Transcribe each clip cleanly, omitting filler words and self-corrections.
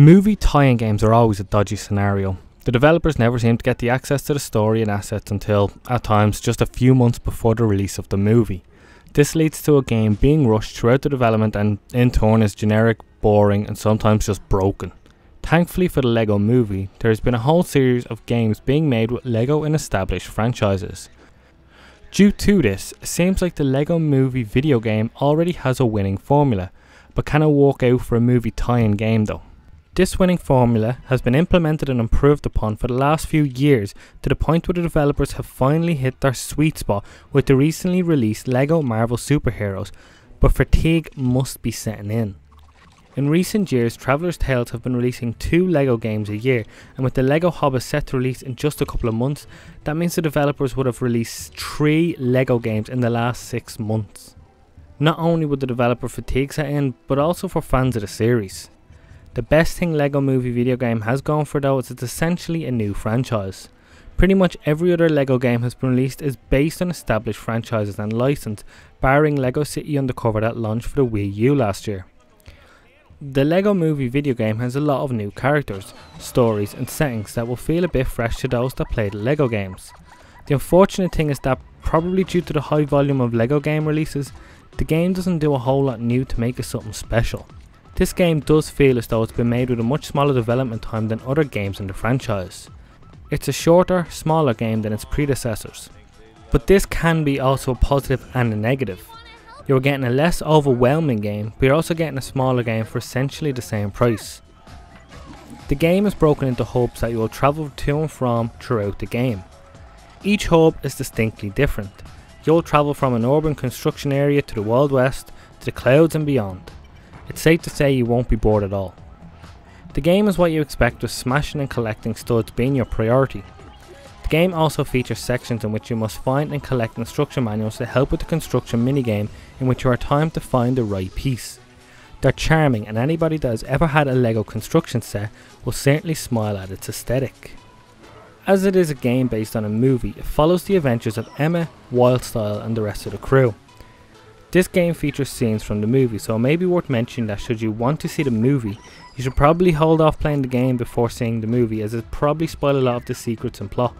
Movie tie-in games are always a dodgy scenario. The developers never seem to get the access to the story and assets until, at times, just a few months before the release of the movie. This leads to a game being rushed throughout the development and in turn is generic, boring and sometimes just broken. Thankfully for the LEGO Movie, there has been a whole series of games being made with LEGO and established franchises. Due to this, it seems like the LEGO Movie video game already has a winning formula, but can it work out for a movie tie-in game though? This winning formula has been implemented and improved upon for the last few years to the point where the developers have finally hit their sweet spot with the recently released LEGO Marvel Superheroes, but fatigue must be setting in. In recent years, Traveller's Tales have been releasing 2 LEGO games a year, and with the LEGO Hobbit set to release in just a couple of months, that means the developers would have released 3 LEGO games in the last 6 months. Not only would the developer fatigue set in, but also for fans of the series. The best thing LEGO Movie video game has gone for though is it's essentially a new franchise. Pretty much every other LEGO game has been released is based on established franchises and licensed, barring LEGO City Undercover that launched for the Wii U last year. The LEGO Movie video game has a lot of new characters, stories and settings that will feel a bit fresh to those that play the LEGO games. The unfortunate thing is that, probably due to the high volume of LEGO game releases, the game doesn't do a whole lot new to make it something special. This game does feel as though it's been made with a much smaller development time than other games in the franchise. It's a shorter, smaller game than its predecessors. But this can be also a positive and a negative. You're getting a less overwhelming game, but you're also getting a smaller game for essentially the same price. The game is broken into hubs that you will travel to and from throughout the game. Each hub is distinctly different. You'll travel from an urban construction area to the Wild West, to the clouds and beyond. It's safe to say you won't be bored at all. The game is what you expect with smashing and collecting studs being your priority. The game also features sections in which you must find and collect instruction manuals to help with the construction minigame in which you are timed to find the right piece. They're charming and anybody that has ever had a LEGO construction set will certainly smile at its aesthetic. As it is a game based on a movie, it follows the adventures of Emma, Wildstyle and the rest of the crew. This game features scenes from the movie, so it may be worth mentioning that should you want to see the movie, you should probably hold off playing the game before seeing the movie, as it probably spoil a lot of the secrets and plot.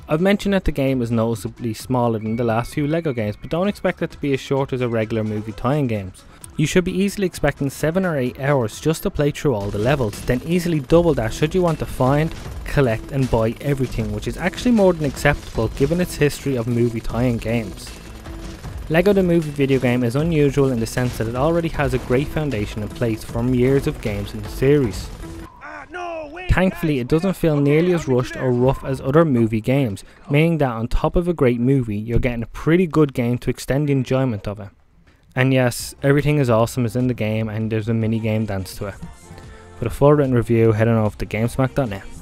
I've mentioned that the game is noticeably smaller than the last few LEGO games, but don't expect it to be as short as a regular movie tie-in games. You should be easily expecting 7 or 8 hours just to play through all the levels, then easily double that should you want to find, collect and buy everything, which is actually more than acceptable given its history of movie tie-in games. LEGO the Movie video game is unusual in the sense that it already has a great foundation in place from years of games in the series. Thankfully, it doesn't feel nearly as rushed or rough as other movie games, meaning that on top of a great movie, you're getting a pretty good game to extend the enjoyment of it. And yes, everything is awesome is in the game and there's a mini game dance to it. For the full written review, head on over to Gamesmack.net.